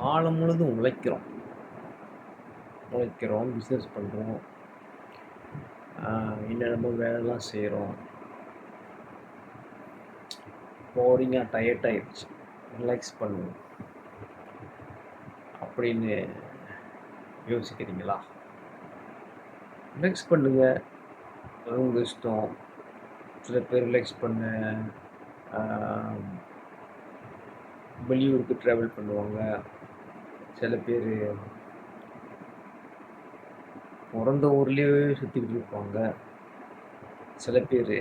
காலம் முழுதும் உழைக்கிறோம், பிஸ்னஸ் பண்ணுறோம், என்னென்னமோ வேலைலாம் செய்கிறோம். போரிங்காக டயர்ட் ஆகிடுச்சு, ரிலாக்ஸ் பண்ணுவோம் அப்படின்னு யோசிக்கிறீங்களா? ரிலாக்ஸ் பண்ணுங்க, அது உங்கள் இஷ்டம். சில பேர் ரிலாக்ஸ் பண்ண வெளியூருக்கு ட்ராவல் பண்ணுவாங்க. சில பேர் பிறந்த ஊர்லேயே சுற்றிக்கிட்டு இருப்பாங்க. சில பேர்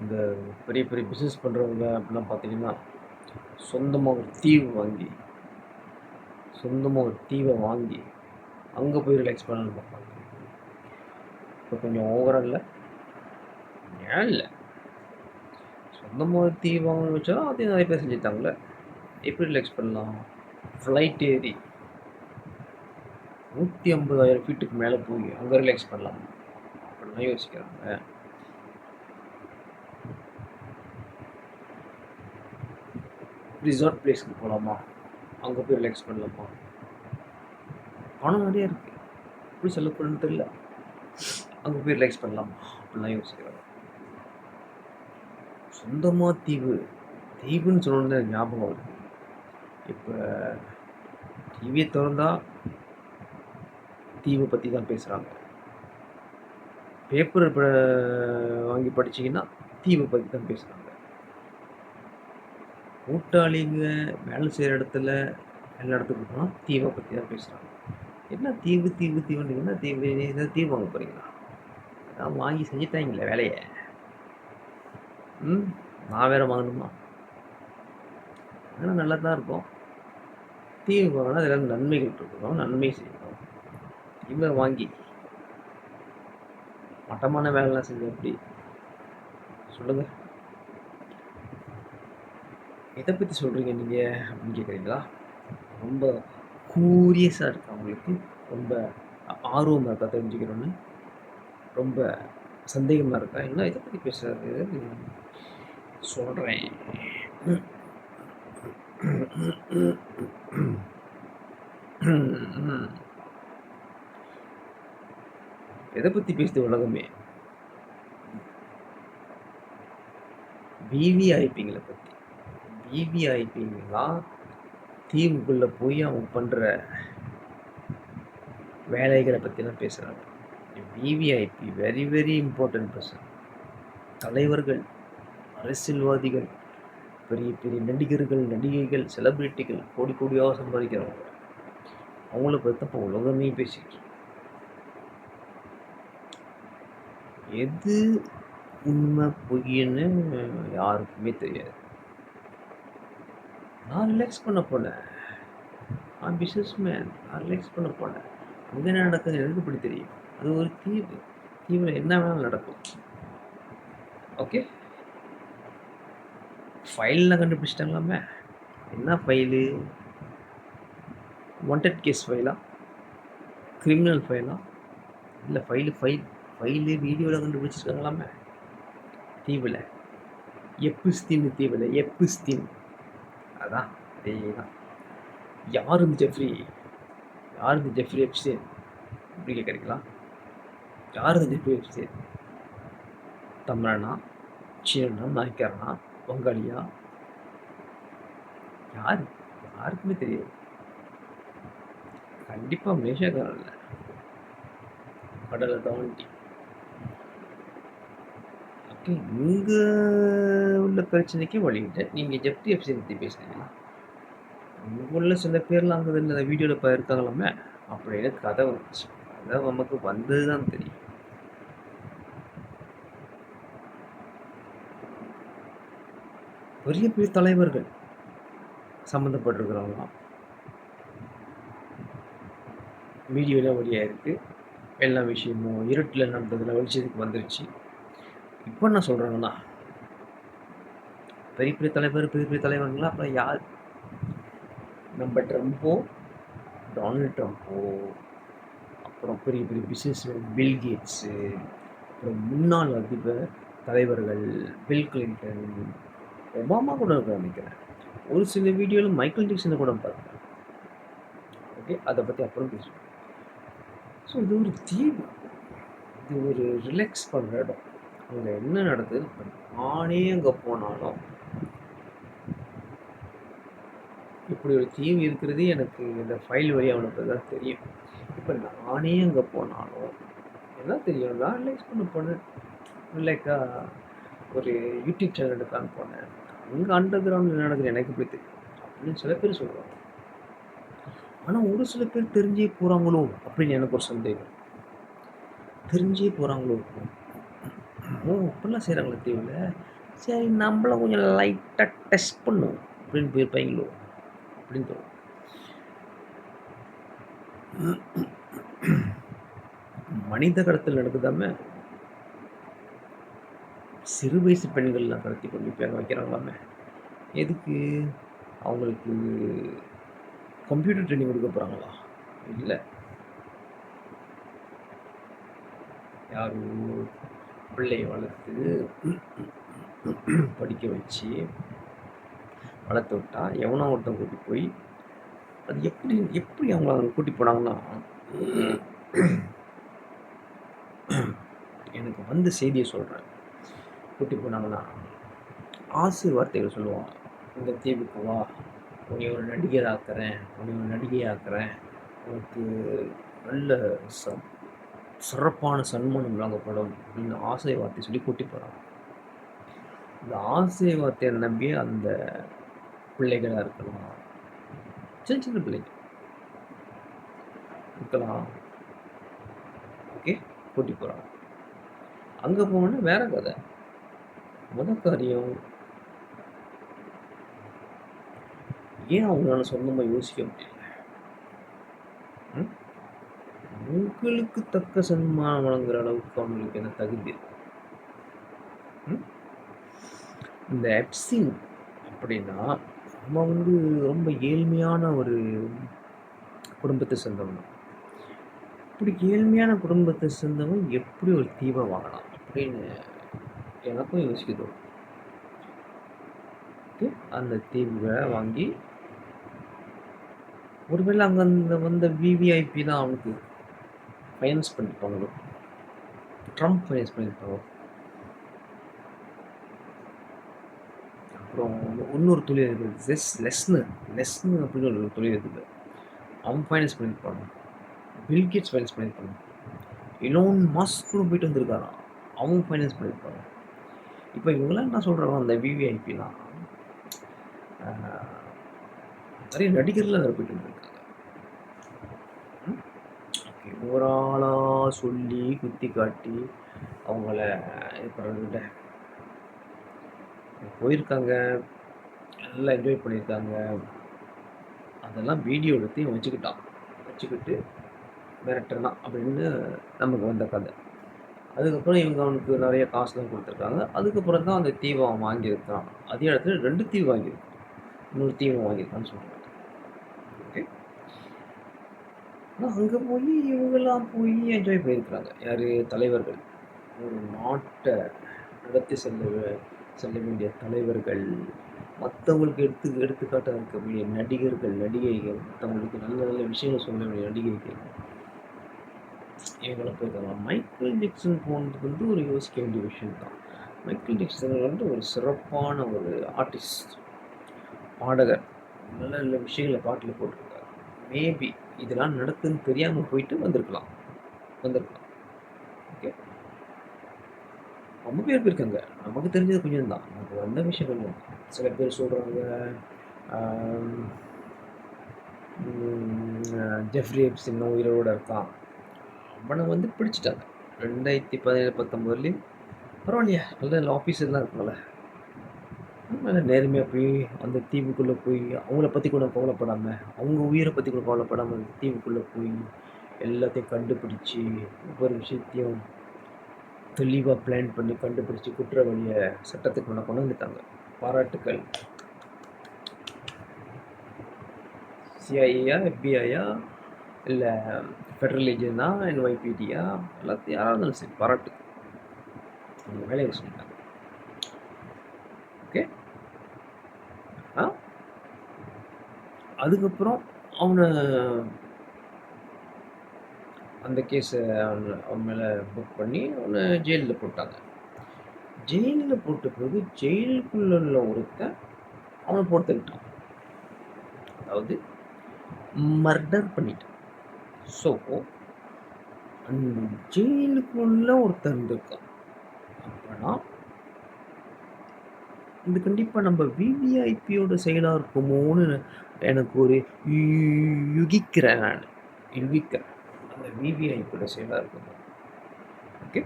இந்த பெரிய பெரிய பிஸ்னஸ் பண்ணுறவங்க அப்படிலாம் பார்த்தீங்கன்னா சொந்தமாக ஒரு தீவை வாங்கி அங்கே போய் ரிலாக்ஸ் பண்ணணும்னு பார்ப்பாங்க. இப்போ கொஞ்சம் ஓவராக இல்லை, ஏன் இல்லை, சொந்தமாக ஒரு தீவு வாங்கணும்னு வச்சா அதையும் நிறைய பேர் செஞ்சுட்டாங்களே. எப்படி ரிலாக்ஸ் பண்ணலாம்? ஃப்ளைட் ஏறி 150,000 ஃபீட்டுக்கு மேலே போய் அங்கே ரிலாக்ஸ் பண்ணலாம் அப்படிலாம் யோசிக்கிறாங்க. ரிசார்ட் பிளேஸ்க்கு போகலாமா, அங்கே போய் ரிலாக்ஸ் பண்ணலாமா? பணம் நிறைய இருக்குது, எப்படி செலவு பண்ணணும்னு தெரியல, அங்கே போய் ரிலாக்ஸ் பண்ணலாமா அப்படிலாம் யோசிக்கிறாங்க. சொந்தமாக தீவுன்னு சொன்னோன்னே ஞாபகம் வருது. இப்போ டிவியை திறந்தா தீவை பற்றி தான் பேசுகிறாங்க. பேப்பர் வாங்கி படிச்சிங்கன்னா தீவை பற்றி தான் பேசுகிறாங்க. கூட்டாளிங்க வேலை செய்கிற இடத்துல எல்லா இடத்துக்கு போனால் தீவை பற்றி தான் பேசுகிறாங்க. என்ன தீவுன்னு என்ன தீவு, ஏதாவது தீவு வாங்க போகிறீங்களா? அதான் வாங்கி செஞ்சுட்டாங்களே வேலையை. நான் வேறு வாங்கணுமா? அதெல்லாம் நல்லா தான் இருக்கும். தீவு வாங்கினா அதில் நன்மைகள் இருக்கணும், நன்மை செய்யணும். தீவை வாங்கி மட்டமான வேலைலாம் செஞ்சு எப்படி சொல்லுங்கள்? எதை பற்றி சொல்கிறீங்க நீங்கள் அப்படின்னு கேட்குறீங்களா? ரொம்ப கூரியஸாக இருக்கா உங்களுக்கு? ரொம்ப ஆர்வமாக இருக்கா தெரிஞ்சுக்கணுன்னு? ரொம்ப சந்தேகமாக இருக்கா? என்ன இதை பற்றி பேசுகிறது சொல்கிறேன். எதை பற்றி பேசுது உலகமே? விவிஐபிங்களை பற்றி. விவிஐபிங்கெல்லாம் தீவுக்குள்ளே போய் அவங்க பண்ணுற வேலைகளை பற்றிலாம் பேசுகிறாங்க. VVIP very very important person. தலைவர்கள், அரசியல்வாதிகள், பெரிய பெரிய நடிகர்கள், நடிகைகள், செலிபிரிட்டிகள், கோடி கோடியாக சம்பாதிக்கிறவங்க, அவங்கள பற்றி இப்போ உலகமே பேசிட்டு. எது உண்மை பொய்ன்னு யாருக்குமே தெரியாது. நான் ரிலாக்ஸ் பண்ண போனேன், நான் பிஸ்னஸ் மேன், நான் ரிலாக்ஸ் பண்ண போனேன். அங்கே என்ன நடக்குது எனக்கு இப்படி தெரியும். அது ஒரு தீவில் என்ன வேணாலும் நடக்கும். ஓகே, ஃபைல்லாம் கண்டுபிடிச்சிட்டாங்களாமே. என்ன ஃபைலு? வாண்டட் கேஸ் ஃபைலா, கிரிமினல் ஃபைலா, இல்லை ஃபைலு வீடியோவில் கண்டுபிடிச்சிருக்காங்களாமே தீவில். எப்பிஸ்தீன் அதான், அதே தான். யார் இந்த ஜெஃப்ரி எப்ஸ்டீன் அப்படி கேட்குறீங்களா? யார் இந்த ஜெஃப்ரி எப்ஸ்டீன்? தமிழனா, சீனனா, நாய்க்காரனா, வங்காளியா? யாருக்குமே தெரியாது. கண்டிப்பாக மலேசியாக்காரன் இல்லை, கடலை தாண்டி. ஓகே, இங்கே உள்ள பிரச்சனைக்கு வழிகிட்ட நீங்கள் ஜெஃப்ரி எப்ஸ்டீன் பற்றி பேசுகிறீங்களா? உள்ள சில பேர்லாம் அங்கே இந்த வீடியோவில் இப்போ இருக்காங்களாமே அப்படின்னு கதை வந்துச்சு. கதை நமக்கு வந்தது தான் தெரியும். பெரிய பெரிய தலைவர்கள் சம்மந்தப்பட்டிருக்கிறவங்களாம் வீடியோவில் வழியாக இருக்குது. எல்லா விஷயமும் இருட்டில் நடந்ததில் வெளிச்சத்துக்கு வந்துருச்சு. இப்போ என்ன சொல்கிறாங்கன்னா, பெரிய பெரிய தலைவர்களாம் அப்புறம் யார்? நம்ம ட்ரம்ப்போ, டொனால்ட் ட்ரம்ப்போ, அப்புறம் பெரிய பெரிய பிஸ்னஸ்மேன் பில் கேட்ஸு, அப்புறம் முன்னாள் அதிபர் தலைவர்கள் பில் கிளின்டன், ஒபாமா கூட இருக்க நினைக்கிறேன். ஒரு சில வீடியோவில் மைக்கேல் ஜாக்சனை கூட பார்த்தேன். ஓகே, அதை பற்றி அப்புறம் பேசுவோம். ஸோ இது ஒரு தீவு, இது ஒரு ரிலாக்ஸ் பண்ணுற இடம். அங்கே என்ன நடக்குது, நானே அங்கே போனாலும் இப்படி ஒரு தீவு இருக்கிறது எனக்கு இந்த ஃபைல் வழியாக அவனுக்கு தான் தெரியும். இப்போ நானே அங்கே போனாலும் என்ன தெரியும், நான் ரிலாக்ஸ் பண்ண போனேன். ரிலாக்ஸாக ஒரு யூடியூப் சேனல் எடுக்கலான்னு போனேன். அங்கே அண்டர் கிரவுண்டில் நடக்குது எனக்கு எப்படி தெரியும் அப்படின்னு சில பேர் சொல்லுவாங்க. ஆனால் ஒரு சில பேர் தெரிஞ்சே போகிறாங்களோ அப்படின்னு எனக்கு ஒரு சந்தேகம். தெரிஞ்சே போகிறாங்களோ, ஓ இப்படிலாம் செய்கிறாங்களே தீவில், சரி நம்மளும் கொஞ்சம் லைட்டாக டெஸ்ட் பண்ணும் அப்படின்னு போயிருப்பாங்களோ அப்படின்னு தோணும். மனித கடத்தல் நடக்குதாம, சிறு வயசு பெண்கள்லாம் கடத்தி கொண்டு போய் அங்கே வைக்கிறாங்களாமே. எதுக்கு? அவங்களுக்கு கம்ப்யூட்டர் ட்ரைனிங் கொடுக்க போகிறாங்களா? இல்லை, யாரோ பிள்ளையை வளர்த்து படிக்க வச்சு வளர்த்து விட்டா எவனோ ஒருத்தன் கூட்டி போய், அது எப்படி அவங்கள அங்கே கூட்டி போனாங்கன்னா, எனக்கு வந்த செய்தியை சொல்கிறேன். கூட்டி போனாங்கன்னா ஆசை வார்த்தைகள் சொல்லுவாங்க. இந்த தீவுக்கு வா, உன்னை ஒரு நடிகர் ஆக்குறேன், உன்னை ஒரு நடிகை ஆக்குறேன், உனக்கு நல்ல சிறப்பான சன்மானம் வழங்கப்படும் அப்படின்னு ஆசை வார்த்தை சொல்லி கூட்டி போகிறாங்க. இந்த ஆசை வார்த்தையை நம்பி அந்த பிள்ளைகளாக இருக்கலாம், சின்ன சின்ன பிள்ளைங்க இருக்கலாம், ஓகே, கூட்டி போகிறாங்க. அங்கே போனோன்னா வேற கதை. முதல் காரியம், ஏன் அவங்களால சொந்தமாக யோசிக்க முடியல? உங்களுக்கு தக்க சன்மானம் வழங்குற அளவுக்கு அவங்களுக்கு என்ன தகுதி இருக்கு? இந்த எப்சின் அப்படின்னா அவன் வந்து ரொம்ப ஏழ்மையான ஒரு குடும்பத்தை சேர்ந்தவன். இப்படி ஏழ்மையான குடும்பத்தை சேர்ந்தவன் எப்படி ஒரு தீவை வாங்கலாம் அப்படின்னு எனக்கும் யோசிக்குது. அந்த தீவை வாங்கி ஒருவேளை அங்கே அந்த வந்த விவிஐபி தான் அவனுக்கு ஃபைனான்ஸ் பண்ணியிருப்பாங்களோ, ட்ரம்ப் ஃபைனான்ஸ் பண்ணியிருப்பாங்க. அப்புறம் இன்னொரு தொழில் இருக்குது, லெஸ்னு அப்படின்னு ஒரு தொழில் இருக்குது, அவன் ஃபைனான்ஸ் பண்ணியிருப்பாங்க. பில்கேட்ஸ் ஃபைனான்ஸ் பண்ணியிருப்பாங்க. எலோன் மஸ்க் கூட போயிட்டு வந்திருக்காரான், அவங்க ஃபைனான்ஸ் பண்ணியிருப்பாங்க. இப்போ இவங்களாம் என்ன சொல்கிறாங்க, அந்த விவிஐபிலாம் நிறைய நடிகர்லாம் அதில் போயிட்டு வந்திருக்காங்க. ஒரு ஆளாக சொல்லி குத்தி காட்டி அவங்கள இது பண்ணுறத போயிருக்காங்க, நல்லா என்ஜாய் பண்ணியிருக்காங்க. அதெல்லாம் வீடியோ எடுத்து வச்சுக்கிட்டு மிரட்டுனா அப்படின்னு நமக்கு வந்த கதை. அதுக்கப்புறம் இவங்க அவனுக்கு நிறைய காசுலாம் கொடுத்துருக்காங்க. அதுக்கப்புறம் தான் அந்த தீவை அவன் வாங்கியிருக்கான். அதே இடத்துல 2 தீவு வாங்கியிருக்கான், இன்னொரு தீவை வாங்கியிருக்கான்னு சொல்கிறாங்க. ஓகே, ஆனால் அங்கே போய் இவங்கெல்லாம் போய் என்ஜாய் பண்ணியிருக்கிறாங்க. யார்? தலைவர்கள். ஒரு நாட்டை நடத்தி செல்ல வேண்டிய தலைவர்கள், மற்றவங்களுக்கு எடுத்துக்காட்டாக இருக்கக்கூடிய நடிகர்கள், நடிகைகள், மற்றவங்களுக்கு நல்ல நல்ல விஷயங்கள் சொல்ல வேண்டிய நடிகைகள், இவங்களை போயிருக்காங்க. மைக்கேல் ஜாக்சன் போனது வந்து ஒரு யோசிக்க வேண்டிய விஷயம் தான். மைக்கேல் ஜாக்சன் வந்து ஒரு சிறப்பான ஒரு ஆர்டிஸ்ட், பாடகர், நல்ல நல்ல விஷயங்களை பாட்டில் போட்டிருக்காரு. மேபி இதெல்லாம் நடக்குதுன்னு தெரியாமல் போயிட்டு வந்திருக்கலாம். ஓகே, ரொம்ப பேர் போயிருக்காங்க, நமக்கு தெரிஞ்சது கொஞ்சம் தான், நமக்கு வந்த விஷயம் கொஞ்சம். சில பேர் சொல்கிறாங்க ஜெஃப்ரி எப்ஸ்டின் உயிரோடு இருக்கான், அவனை வந்து பிடிச்சிட்டாங்க 2017-19 பரவாயில்லையா, நல்ல ஆஃபீஸர்லாம் இருக்கும்ல, நல்ல நேர்மையாக போய் அந்த தீவுக்குள்ளே போய் அவங்கள பற்றி கூட கவலைப்படாமல், அவங்க உயிரை பற்றி கூட கவலைப்படாமல் அந்த தீவுக்குள்ளே போய் எல்லாத்தையும் கண்டுபிடிச்சி ஒவ்வொரு விஷயத்தையும் தெளிவாக பிளான் பண்ணி கண்டுபிடிச்சி குற்றவாளியை சட்டத்துக்கு முன்னே கொண்டு வந்துட்டாங்க. பாராட்டுக்கள். சிஐஏயா, எஃபிஐயா, இல்லை ஃபெடரல் ஏஜென்ட்னா, NYPDயா, எல்லாத்தையும் யாராக இருந்தாலும் சரி பாராட்டுக்கள், அவங்க வேலையை சொல்லிட்டாங்க. ஓகே, அதுக்கப்புறம் அவனை அந்த கேஸை அவன் மேலே புக் பண்ணி அவனை ஜெயிலில் போட்டாங்க. ஜெயிலில் போட்ட பிறகு ஜெயிலுக்குள்ள உள்ள ஒருத்தன் அவனை போட்டு தள்ளிட்டான். அதாவது மர்டர் பண்ணிட்டான். ஸோ அந்த ஜெயிலுக்குள்ள ஒருத்தன் இருந்திருக்கான். அப்போனா இது கண்டிப்பாக நம்ம விவிஐபியோட செயலாக இருக்குமோன்னு எனக்கு ஒரு யுகிக்கிறேன். அந்த விவிஐபியோட செயலாக இருக்குமோ. ஓகே,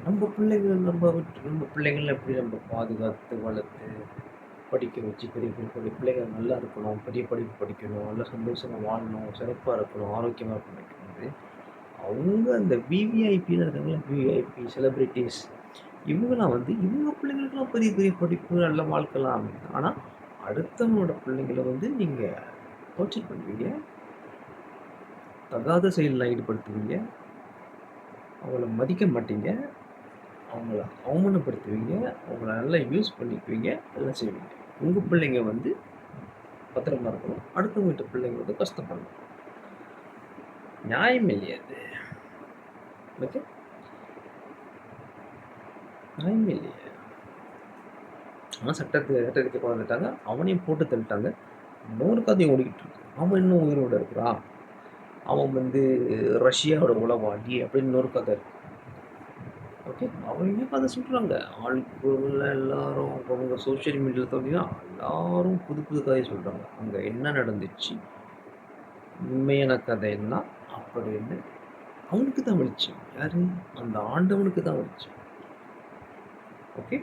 நம்ம பிள்ளைங்களை எப்படி நம்ம பாதுகாத்து வளர்த்து படிக்க வச்சு பெரிய பிள்ளைகள் நல்லா இருக்கணும், பெரிய படிப்பு படிக்கணும், நல்லா சந்தோஷமாக வாழணும், சிறப்பாக இருக்கணும், ஆரோக்கியமாக இருக்கணும். அவங்க அந்த விவிஐபியில் இருக்காங்களா, விவிஐபி செலிப்ரிட்டிஸ், இவங்களாம் வந்து இவங்க பிள்ளைங்களுக்கெல்லாம் பெரிய பெரிய படிப்பு நல்ல வாழ்க்கைலாம் அமையும். ஆனால் அடுத்தவங்களோட பிள்ளைங்களை வந்து நீங்கள் டார்ச்சர் பண்ணுவீங்க, தகாத செயலில் ஈடுபடுத்துவீங்க, அவங்கள மதிக்க மாட்டீங்க, அவங்கள அவமானப்படுத்துவீங்க, அவங்கள நல்லா யூஸ் பண்ணிக்குவீங்க, எல்லாம் செய்வீங்க. உங்கள் பிள்ளைங்க வந்து பத்திரமா இருக்கணும், அடுத்தவங்க வீட்டு பிள்ளைங்க வந்து கஷ்டப்படணும். நியாயம் இல்லையா அது? ஓகே, நியாயம் இல்லையா? ஆனால் சட்டத்துக்கு குழந்துட்டாங்க, அவனையும் போட்டு தள்ளிட்டாங்க. இன்னொரு கதையும் ஓடிக்கிட்டு இருக்கு. அவன் இன்னும் உயிரோடு இருக்கிறான், அவன் வந்து ரஷ்யாவோட உளவாளி அப்படின்னு இன்னொரு கதை இருக்கு. ஓகே, அவங்க கதை சொல்கிறாங்க. ஆளுக்குள்ள எல்லாரும் அவங்க சோஷியல் மீடியாவில் பார்த்தீங்கன்னா எல்லாரும் புது புது கதையை சொல்கிறாங்க. அங்கே என்ன நடந்துச்சு, உண்மையான கதை என்ன அப்படின்னு அவனுக்கு தான் வெளிச்சம். யாரு? அந்த ஆண்டவனுக்கு தான் வெளிச்சம். ஓகே,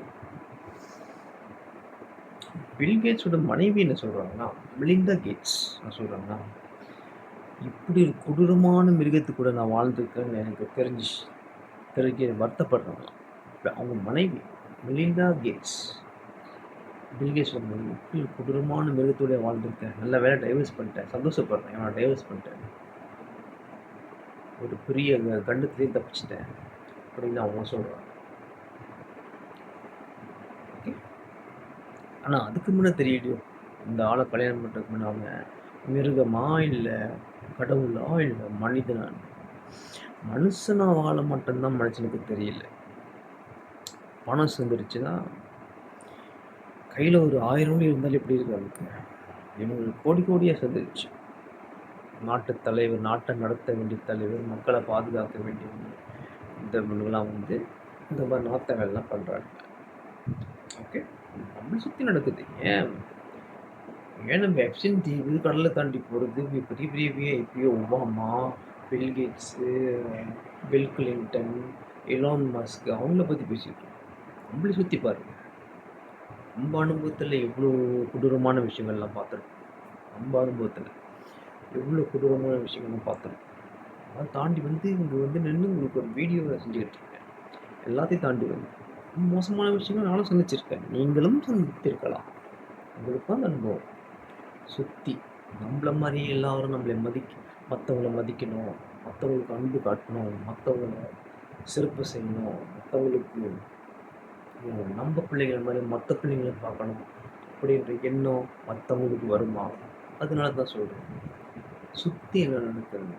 பில் கேட்ஸோட மனைவி என்ன சொல்கிறாங்கன்னா, மெலிண்டா கேட்ஸ் என்ன சொல்கிறாங்கன்னா, இப்படி ஒரு கொடூரமான மிருகத்து கூட நான் வாழ்ந்துருக்கேன்னு எனக்கு தெரிஞ்சு வருத்தப்படுறாங்களாம். அவங்க மனைவி மெலிண்டா கேட்ஸ், பில் கேட்ஸோட மனைவி, இப்படி ஒரு கொடூரமான மிருகத்தோட வாழ்ந்துருக்கேன், நல்ல வேலை டைவர்ஸ் பண்ணிட்டேன், சந்தோஷப்படுறேன், நான் டைவர்ஸ் பண்ணிட்டேன், ஒரு பெரிய கண்டத்துலேயே தப்பிச்சிட்டேன் அப்படின்னு அவங்க சொல்கிறாங்க. ஓகே, ஆனால் அதுக்கு முன்னே தெரியலையோ, இந்த ஆளை கல்யாணம் பண்ணுறதுக்கு முன்னே அவன் மிருகமா இல்லை கடவுளா இல்லை மனிதனா? மனுஷனா வாழ மட்டும்தான் மனுஷனுக்கு தெரியல. பணம் சேர்ந்துருச்சுன்னா கையில் ஒரு 1000 கோடி இருந்தாலும் எப்படி இருக்கு அவனுக்கு? இவங்களுக்கு கோடி கோடியாக சேர்ந்துருச்சு. நாட்டு தலைவர், நாட்டை நடத்த வேண்டிய தலைவர், மக்களை பாதுகாக்க வேண்டிய இந்த இவங்கெல்லாம் வந்து இந்த மாதிரி நாத்தங்கள்லாம் பண்ணுறாங்க. ஓகே, நம்மளை சுற்றி நடக்குது. ஏன் நம்ம எப்சின் தீவு, கடலை தாண்டி போகிறது, பெரிய பெரிய VIP, Obama, bill Ghats, bill Clinton, Elon Musk, அவங்கள பற்றி பேசிட்டு நம்மளை சுற்றி பாருங்க. நம்ம அனுபவத்தில் எவ்வளோ கொடூரமான விஷயங்கள்லாம் பார்த்துருக்கோம். நம்ம அனுபவத்தில் எவ்வளோ கொடூரமான விஷயங்கள்லாம் பார்த்துருக்கோம். அதை தாண்டி வந்து இங்கே வந்து நின்று உங்களுக்கு ஒரு வீடியோவை செஞ்சுக்கிட்டு இருக்கேன். எல்லாத்தையும் தாண்டி வந்து மோசமான விஷயங்கள் நானும் சந்திச்சிருக்கேன், நீங்களும் சந்தித்திருக்கலாம். உங்களுக்கு தான் அனுபவம். சுற்றி நம்மள மாதிரி எல்லாரும் மற்றவங்களை மதிக்கணும், மற்றவங்களுக்கு அன்பு காட்டணும், மற்றவங்களை சிறப்பு செய்யணும், மற்றவங்களுக்கு நம்ம பிள்ளைகள் மாதிரி மற்ற பிள்ளைங்களை பார்க்கணும் அப்படின்ற எண்ணம் மற்றவங்களுக்கு வருமா? அதனால தான் சொல்கிறேன், சுற்றி என்ன நடக்கிறது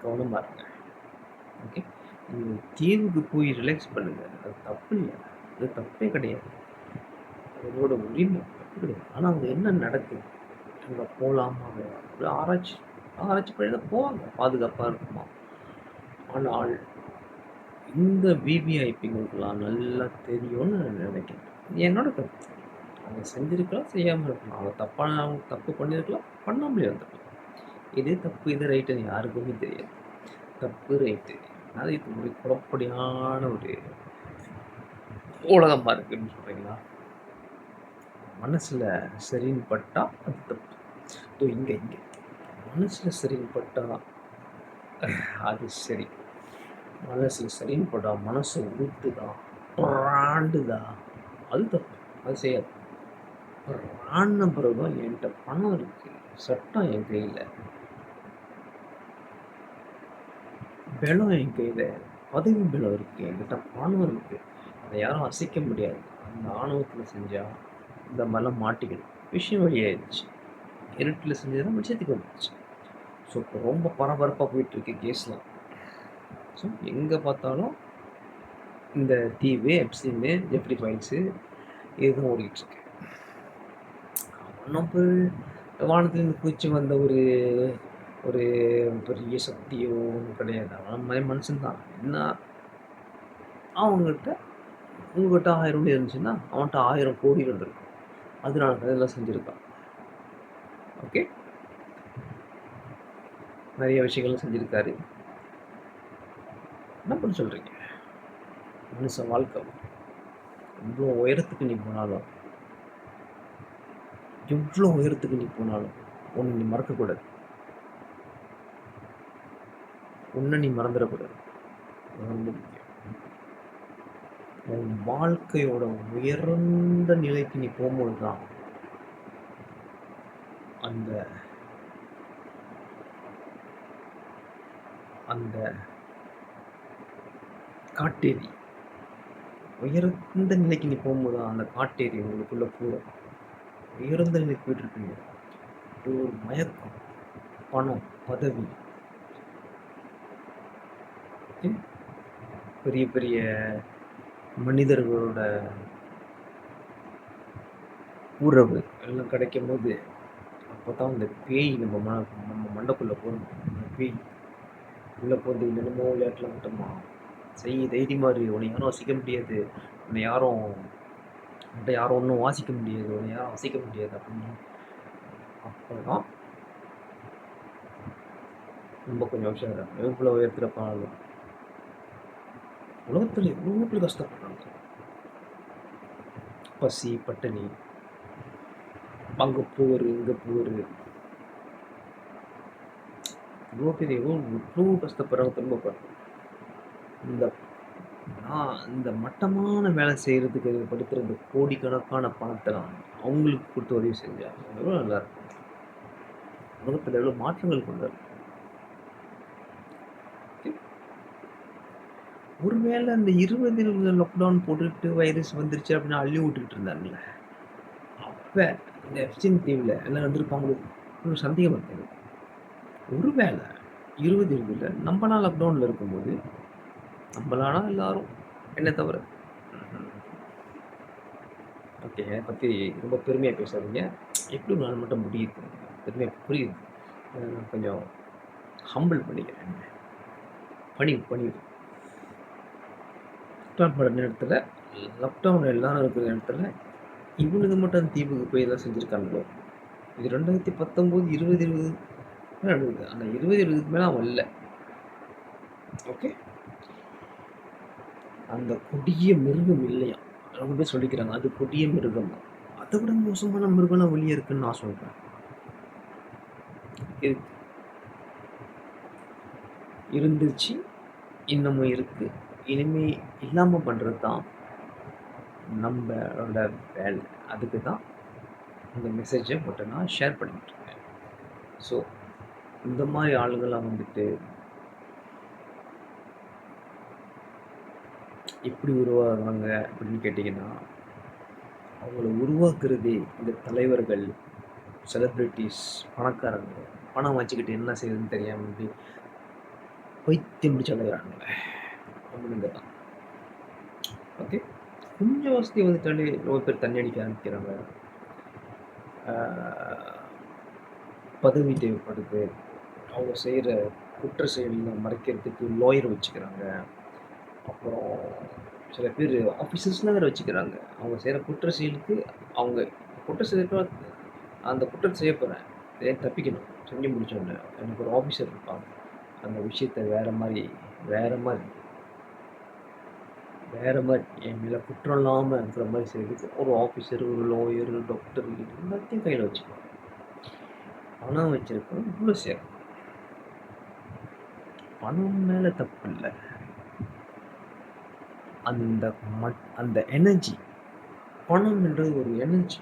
கவனமாக இருங்க. ஓகே, நீங்கள் தீவுக்கு போய் ரிலாக்ஸ் பண்ணுங்கள், அது தப்பு இல்லை, அது தப்பே கிடையாது, அதோட உரிமை தப்பு கிடையாது. ஆனால் அங்கே என்ன நடக்குது, அங்கே போகலாமா அப்படி ஆராய்ச்சி பண்ணி தான் போவாங்க, பாதுகாப்பாக இருக்குமா. ஆனால் இந்த விவிஐபிங்களுக்கெல்லாம் நல்லா தெரியும்னு நான் நினைக்கிறேன். என்னோட கருத்து. அவங்க செஞ்சுருக்கலாம், செய்யாமல் இருக்கலாம், அவங்க தப்பு பண்ணியிருக்கலாம், பண்ணாமலே இருந்திருக்கலாம். இது தப்பு, இது ரைட்டுன்னு யாருக்குமே தெரியாது. தப்பு ரைட்டு, அது இது ஒரு குழப்படியான ஒரு உலகமாக இருக்குன்னு சொல்கிறீங்களா? மனசில் சரின்னு பட்டா அது தப்பு. இங்கே மனசில் சரின்னு பட்டா அது சரி, மனசில் சரின்னு பட்டா மனசை ஊற்றுதா, பிராண்டுதா, அது தப்பு, அது செய்யாது. பிராண்ட பிறகுதான் என்கிட்ட பணம் இருக்குது, சட்டம் என் கையில், பலம் என் கையில், பதவி பலம் இருக்குது, என்கிட்ட பணம் இருக்குது, அதை யாரும் அசைக்க முடியாது. அந்த ஆணவத்தில் செஞ்சால் இந்த மாதிரிலாம் மாட்டிக்கணும். விஷயம் வெளியாயிடுச்சு. இருட்டில் செஞ்சது தான் வெளிச்சத்துக்கு வந்துடுச்சு. ஸோ இப்போ ரொம்ப பரபரப்பாக போயிட்டுருக்கு கேஸ்லாம். ஸோ எங்கே பார்த்தாலும் இந்த தீவு, எப்ஸ்டீனு, ஜெஃப்ரி ஃபைல்ஸு இதுதான் ஓடிக்கிட்டுருக்கு. ஒன்றும் வானத்துலேருந்து குதிச்சு வந்த ஒரு ஒரு பெரிய சக்தியோ ஒன்றும் கிடையாது. அவன் மனுஷன் தான். என்ன அவங்ககிட்ட உங்ககிட்ட 1000 கோடி இருந்துச்சுன்னா அவன்கிட்ட 1000 கோடி இருந்திருக்கும். அதனால தான் இதெல்லாம் செஞ்சுருக்கான். ஓகே, நிறைய விஷயங்களும் செஞ்சுருக்காரு. என்ன பண்ண சொல்கிறீங்க? மனுஷன் வாழ்க்கை எவ்வளோ உயரத்துக்கு நீ போனாலும் எவ்வளோ உயரத்துக்கு நீ போனாலும் ஒன்று நீ மறக்கக்கூடாது. ஒன்று நீ மறந்துடக்கூடாது. ரொம்ப முக்கியம். உன் வாழ்க்கையோட உயர்ந்த நிலைக்கு நீ போகும்போது தான் அந்த அந்த காட்டேரி உயர்ந்த நிலைக்கு நீ போகும்போது தான் அந்த காட்டேரி உங்களுக்குள்ள போடும். உயர்ந்த நிலைக்கு போயிட்டு இருப்பீங்க. ஒரு மயக்கம், பணம், பதவி, பெரிய பெரிய மனிதர்களோட உறவு எல்லாம் கிடைக்கும் போது அப்போ தான் அந்த பேய் நம்ம மண்டைக்குள்ளே போகணும். அந்த பேய் உள்ளே போகிறது என்னென்னமோ விளையாட்டில் மட்டுமா தைரியமாக இரு, உன்னை யாரும் அசைக்க முடியாது, உன்னை யாரும் ஒன்றும் வாசிக்க முடியாது, உன்னை யாரும் அசைக்க முடியாது அப்படின்னு. அப்போ தான் ரொம்ப கொஞ்சம் விஷயம் எவ்வளோ உயரத்தில் போனாலும் உலகத்தில் எவ்வளோ பேர் கஷ்டப்படுறாங்க. பசி, பட்டினி, அங்கே போர், இங்கே போர், இவ்வளோ பேர் எவ்வளோ கஷ்டப்படுறாங்க, துன்பப்படுறாங்க. இந்த மட்டமான வேலை செய்கிறதுக்கு படுத்துகிற இந்த கோடிக்கணக்கான பணத்தை அவங்களுக்கு கொடுத்து உதவி செஞ்சாங்க. எவ்வளோ நல்லா இருக்கும். உலகத்தில் எவ்வளோ மாற்றங்கள் கொண்டு வரும். ஒருவேளை அந்த 20 லாக்டவுன் போட்டுக்கிட்டு வைரஸ் வந்துருச்சு அப்படின்னு அள்ளி விட்டுக்கிட்டு இருந்தாங்கல்ல, அப்போ இந்த எப்ஸ்டீன் தீவில் எல்லாம் வந்திருப்பாங்களோ ஒரு சந்தேகம் இருக்குது. ஒருவேளை 20 நம்மளாம் லாக்டவுனில் இருக்கும்போது நம்மளானா எல்லாரும் என்ன தவிர ஓகே என்னை பற்றி ரொம்ப பெருமையாக பேசாதீங்க. எப்படி நான் மட்டும் முடியுது பெருமையாக புரியுது. நான் கொஞ்சம் ஹம்பிள் பண்ணிக்கிறேன். பணிவு பட நேரத்தில் லாக்டவுன் எல்லாரும் இருக்கிற நேரத்தில் இவனுக்கு மட்டும் தீவுக்கு போய் எல்லாம் செஞ்சுருக்காங்களோ. இது 2019 2020 நடக்குது. ஆனால் 2020க்கு மேலே அவன் இல்லை. ஓகே, அந்த கொடிய மிருகம் இல்லையா ரொம்ப பேர் சொல்லிக்கிறாங்க அது கொடிய மிருகம் தான். அதை விட மோசமான மிருகம்லாம் வெளியே இருக்குன்னு நான் சொல்கிறேன். இருந்துச்சு, இன்னமும் இருக்குது. இனிமே இல்லாமல் பண்ணுறது தான் நம்மளோட வேலை. அதுக்கு தான் இந்த மெசேஜை மட்டும் நான் ஷேர் பண்ணிக்கிட்டு இருக்கேன். ஸோ இந்த மாதிரி ஆளுங்கள்லாம் வந்துட்டு எப்படி உருவாகுறாங்க அப்படின்னு கேட்டிங்கன்னா, அவங்கள உருவாக்குறதே இந்த தலைவர்கள், செலிப்ரிட்டிஸ், பணக்காரங்க. பணம் வச்சுக்கிட்டு என்ன செய்யுதுன்னு தெரியாமல் இப்படி பைத்தியம் பிடிச்சி அலைகிறாங்களே அவனுங்க தான். ஓகே, கொஞ்சம் வசதி வந்துட்டாலே ரொம்ப பேர் தண்ணி அடிக்க ஆரம்பிக்கிறாங்க. பதவி தேவைப்படுது. அவங்க செய்கிற குற்ற செயலில் மறைக்கிறதுக்கு லாயர் வச்சுக்கிறாங்க. அப்புறம் சில பேர் ஆஃபீஸர்ஸ்லாம் வேறு வச்சுக்கிறாங்க. அவங்க செய்கிற குற்ற செயலுக்கு அவங்க குற்ற செயலுக்கு அந்த குற்றம் செய்ய போகிறேன் ஏன் தப்பிக்கணும். செஞ்சு முடிச்சோடனே எனக்கு ஒரு ஆஃபீஸர் இருப்பாங்க. அந்த விஷயத்த வேறு மாதிரி என் மேலே குற்றம் இல்லாமல் இருக்கிற மாதிரி செய்கிறதுக்கு ஒரு ஆஃபீஸர், ஒரு லாயர், டாக்டர் எல்லாத்தையும் கையில் வச்சுக்குவாங்க. பணம் வச்சுருக்கோம் இவ்வளோ சேரும். பணம் மேலே தப்பு இல்லை. அந்த எனர்ஜி, பணம்ன்றது ஒரு எனர்ஜி.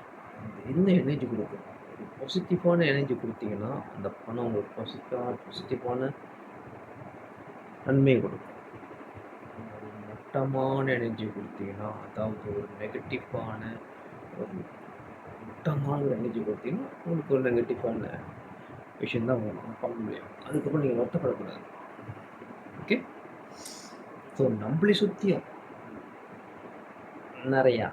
என்ன எனர்ஜி கொடுக்கும்? ஒரு பாசிட்டிவான எனர்ஜி கொடுத்தீங்கன்னா அந்த பணம் ஒரு பாசிட்டிவான நன்மையை கொடுக்கும். ஒரு மட்டமான எனர்ஜி கொடுத்தீங்கன்னா, அதாவது ஒரு நெகட்டிவான ஒரு மட்டமான ஒரு எனர்ஜி கொடுத்தீங்கன்னா உங்களுக்கு ஒரு நெகட்டிவான விஷயம் தான் பண்ண முடியும். அதுக்கப்புறம் நீங்கள் வருத்தப்படக்கூடாது. ஓகே. ஸோ நம்மளை சுற்றியும் நிறையா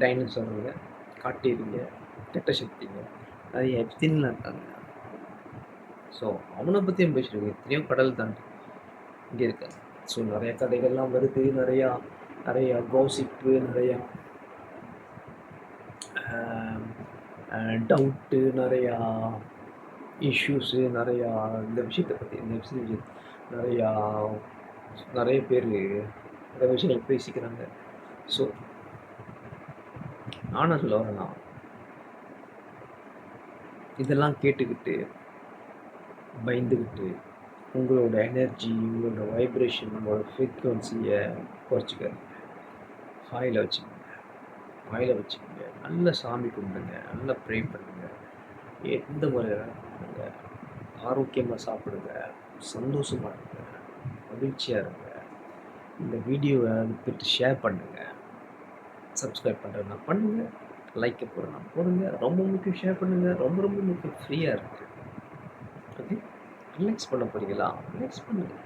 டைனோசருங்க, காட்டேரிங்க, கெட்ட சக்திங்க, நிறைய எப்சின்லாம் இருக்காங்க. ஸோ அவனை பற்றியும் பேசியிருக்கேன். எத்தனையோ கடல் தாண்டி இங்கே இருக்காங்க. ஸோ நிறைய கதைகள்லாம் வருது, நிறையா கோசிப்பு, நிறையா டவுட்டு, நிறையா இஷ்யூஸு, நிறையா இந்த விஷயத்தை பற்றி இந்த விஷயம் நிறைய பேர் நிறைய விஷயங்கள் பேசிக்கிறாங்க. ஸோ நானும் சொல்ல வரேன்னா, இதெல்லாம் கேட்டுக்கிட்டு பயந்துக்கிட்டு உங்களோட எனர்ஜி, உங்களோட வைப்ரேஷன், உங்களோட ஃப்ரீக்குவன்சியை குறைச்சிக்காதீங்க. வாயில் வச்சுக்கோங்க, நல்ல சாமி கும்பிடுங்க, நல்லா ப்ரே பண்ணுங்க, எந்த முறையில் பண்ணுங்க, ஆரோக்கியமாக சாப்பிடுங்க, சந்தோஷமாக இருங்க, மகிழ்ச்சியாக இருங்க. இந்த வீடியோவை எடுத்துட்டு ஷேர் பண்ணுங்கள். சப்ஸ்கிரைப் பண்ணுறதுனா பண்ணுங்கள், லைக்கை போடுறதுனா போடுங்க. ரொம்ப முக்கியம் ஷேர் பண்ணுங்கள். ரொம்ப ரொம்ப முக்கியம் ஃப்ரீயாக இருக்குது. ஓகே. ரிலாக்ஸ் பண்ண போகிறீங்களா? ரிலாக்ஸ் பண்ணுங்கள்.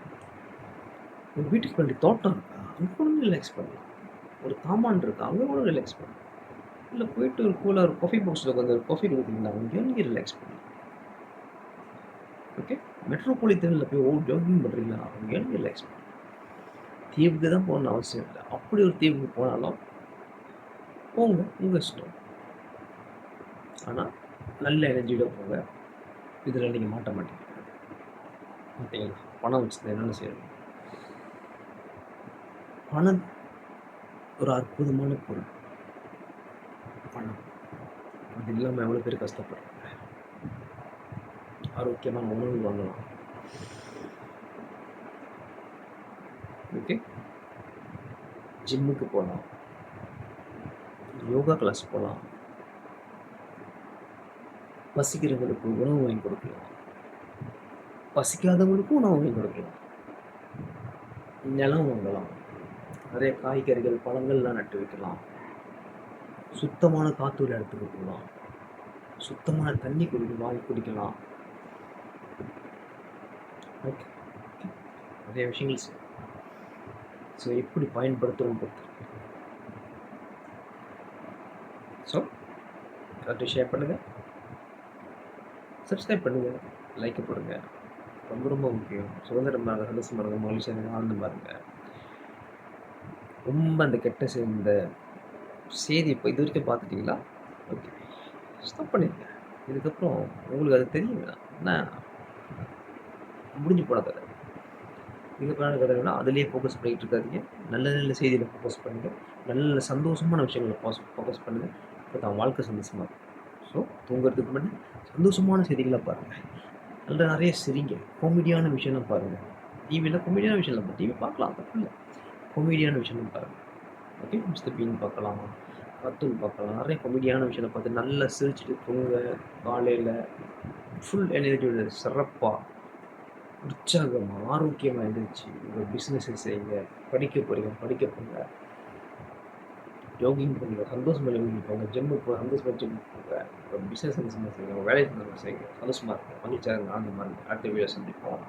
ஒரு வீட்டுக்கு வேண்டிய தோட்டம் இருக்கா? அங்கே கூட ரிலாக்ஸ் பண்ணலாம். ஒரு தாமான் இருக்கா? அங்கே கூட ரிலாக்ஸ் பண்ணலாம். இல்லை போயிட்டு ஒரு கூலாக ஒரு காஃபி பாக்ஸில் உட்காந்து ஒரு காஃபி கொடுத்தீங்களா? அங்கேயும் ரிலாக்ஸ் பண்ணலாம். ஓகே. மெட்ரோபாலிட்டனில் போய் ஜாகிங் பண்ணுறீங்களா? அங்கேயும் ரிலாக்ஸ் பண்ணலாம். தீவுக்கு தான் போகணும்னு அவசியம் இல்லை. அப்படி ஒரு தீவுக்கு போனாலும் போங்க, உங்கள் இஷ்டம். ஆனால் நல்ல எனர்ஜியோட போங்க. இதில் நீங்கள் மாட்ட மாட்டீங்க. பார்த்தீங்களா? பணம் வச்சுருந்தா என்னென்ன செய்யணும்? பணம் ஒரு அற்புதமான பொருள். பணம் அது இல்லாமல் எவ்வளோ பேர் கஷ்டப்படுறாங்க. ஆரோக்கியமான உணவு வாங்கலாம். ஓகே. ஜிம்முக்கு போகலாம், யோகா கிளாஸ் போகலாம், பசிக்கிறவங்களுக்கு உணவு வாங்கி கொடுக்கலாம், பசிக்காதவங்களுக்கும் உணவு வாங்கி கொடுக்கலாம், நிலம் வாங்கலாம், நிறைய காய்கறிகள் பழங்கள்லாம் நட்டு வைக்கலாம், சுத்தமான காற்று இடத்துக்கு போகலாம், சுத்தமான தண்ணி வாங்கி குடிக்கலாம். ஓகே. நிறைய விஷயங்கள் செய்யலாம். ஸோ எப்படி பயன்படுத்துகிறோம் பொறுத்து. ஸோ எல்லாத்தையும் ஷேர் பண்ணுங்கள், சப்ஸ்கிரைப் பண்ணுங்கள், லைக் போடுங்க. ரொம்ப ரொம்ப முக்கியம். சுதந்திரமாக இருங்க, சந்தோஷமாக இருங்க, மகிழ்ச்சியாக இருங்க, ஆனந்தமாக இருங்க. ரொம்ப அந்த இந்த செய்தி இப்போ இது வரைக்கும் பார்த்துட்டிங்களா? ஓகே, ஸ்டாப் பண்ணிடுங்க. இதுக்கப்புறம் உங்களுக்கு அது தெரியும் என்ன முடிஞ்சு போன கதை. இதுக்கான கதைகள்னா அதிலேயே ஃபோக்கஸ் பண்ணிகிட்டு இருக்காதிங்க. நல்ல நல்ல செய்தியில் ஃபோக்கஸ் பண்ணுங்கள். நல்ல நல்ல சந்தோஷமான விஷயங்களை ஃபோக்கஸ் பண்ணுங்கள். இப்போ தான் வாழ்க்கை சந்தோஷமாக இருக்கும். ஸோ தூங்குறதுக்கு முன்னாடி சந்தோஷமான செய்திகளை பாருங்கள். நிறைய சிரிங்க, காமெடியான விஷயம்லாம் பாருங்கள். டிவியில் காமெடியான விஷயம் டிவி பார்க்கலாம், தப்பு இல்லை. காமெடியான விஷயம்லாம் பாருங்கள். ஓகே. மிஸ்டர் பீன் பார்க்கலாம், கார்ட்டூன் பார்க்கலாம். நிறைய காமெடியான விஷயத்தை பார்த்து நல்லா சிரிச்சுட்டு தூங்க. காலையில் ஃபுல் எனர்ஜியோட சிறப்பாக உற்சாகமாக ஆரோக்கியமாக இருந்துச்சு. உங்கள் பிஸ்னஸை செய்யுங்க, படிக்க போங்க, ஜாகிங் பண்ணுங்க, சந்தோஷமாக போங்க, ஜிம்முக்கு போங்க, சந்தோஷமாக ஜிம்முக்கு போங்க, உங்கள் பிஸ்னஸ் சந்தோஷமாக செய்யுங்க, உங்கள் வேலையை சந்தோஷமாக செய்யுங்க, சந்தோஷமாக இருக்கும், மகிழ்ச்சியாக இருங்க, ஆனந்தமாக இருங்க. அடுத்த வீடியோ சந்திப்போம்.